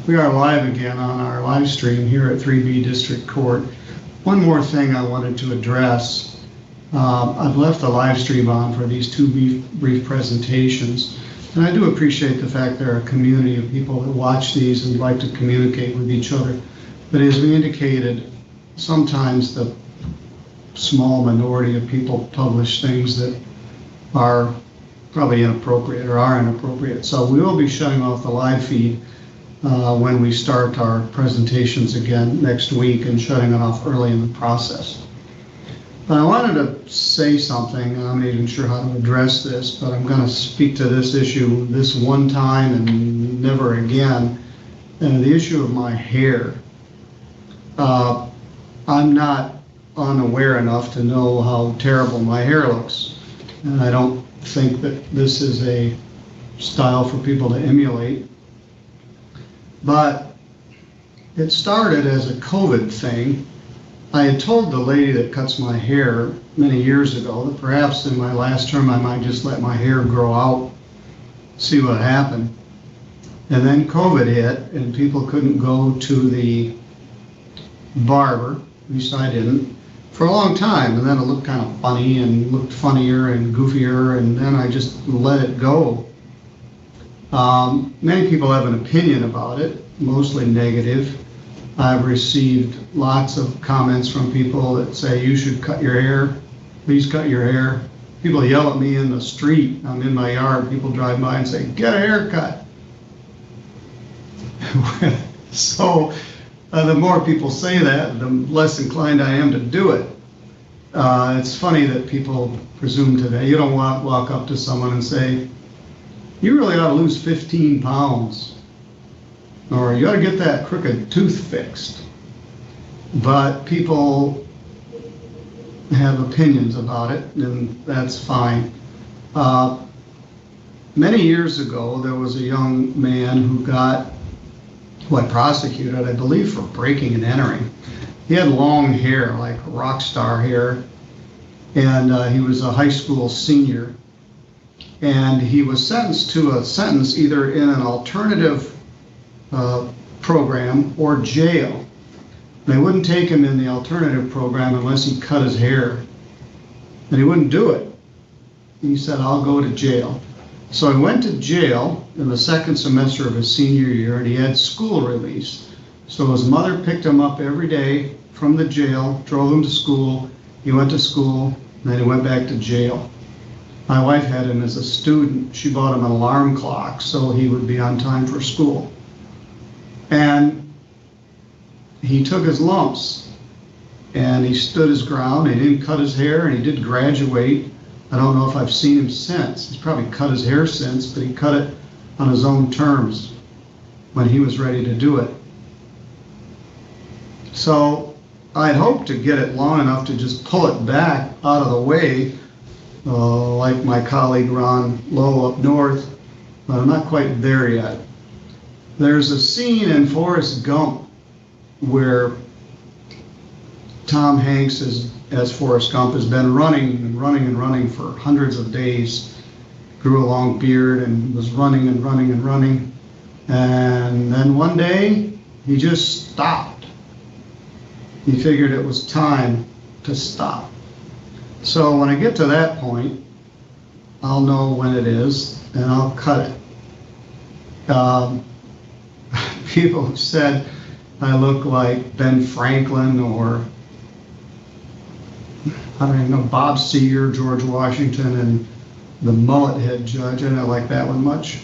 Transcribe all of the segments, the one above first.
We are live again on our live stream here at 3B District Court. One more thing I wanted to address. I've left the live stream on for these two brief presentations, and I do appreciate the fact there are a community of people that watch these and like to communicate with each other. But as we indicated, sometimes the small minority of people publish things that are probably inappropriate or are inappropriate. So we will be shutting off the live feed when we start our presentations again next week, and shutting it off early in the process. But I wanted to say something, and I'm not even sure how to address this, but I'm going to speak to this issue this one time and never again. And the issue of my hair. I'm not unaware enough to know how terrible my hair looks, and I don't think that this is a style for people to emulate. But it started as a COVID thing. I had told the lady that cuts my hair many years ago that perhaps in my last term I might just let my hair grow out, see what happened. And then COVID hit and people couldn't go to the barber, at least I didn't, for a long time. And then it looked kind of funny and looked funnier and goofier, and then I just let it go. Many people have an opinion about it, mostly negative. I've received lots of comments from people that say, you should cut your hair, please cut your hair. People yell at me in the street, I'm in my yard, people drive by and say, get a haircut. So the more people say that, the less inclined I am to do it. It's funny that people presume today, you don't walk up to someone and say, you really ought to lose 15 pounds, or you ought to get that crooked tooth fixed. But people have opinions about it, and that's fine. Many years ago, there was a young man who I prosecuted, I believe, for breaking and entering. He had long hair, like rock star hair, and he was a high school senior. And he was sentenced to a sentence either in an alternative program or jail. They wouldn't take him in the alternative program unless he cut his hair. And he wouldn't do it. He said, I'll go to jail. So he went to jail in the second semester of his senior year, and he had school release. So his mother picked him up every day from the jail, drove him to school. He went to school, and then he went back to jail. My wife had him as a student. She bought him an alarm clock so he would be on time for school. And he took his lumps, and he stood his ground. He didn't cut his hair, and he did graduate. I don't know if I've seen him since. He's probably cut his hair since, but he cut it on his own terms when he was ready to do it. So I'd hoped to get it long enough to just pull it back out of the way, like my colleague Ron Lowe up north, but I'm not quite there yet. There's a scene in Forrest Gump where Tom Hanks, as Forrest Gump, has been running for hundreds of days, grew a long beard and was running. And then one day, he just stopped. He figured it was time to stop. So when I get to that point, I'll know when it is, and I'll cut it. People have said I look like Ben Franklin or, I don't even know, Bob Seger, George Washington, and the mullet head judge. I don't like that one much.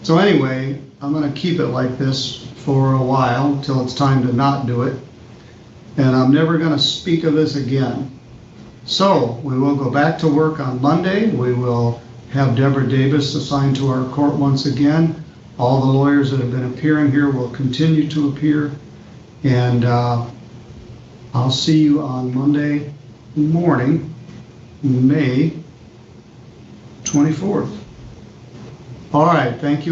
So anyway, I'm going to keep it like this for a while until it's time to not do it. And I'm never going to speak of this again. So we will go back to work on Monday. We will have Deborah Davis assigned to our court once again. All the lawyers that have been appearing here will continue to appear. And I'll see you on Monday morning, May 24th. All right, thank you.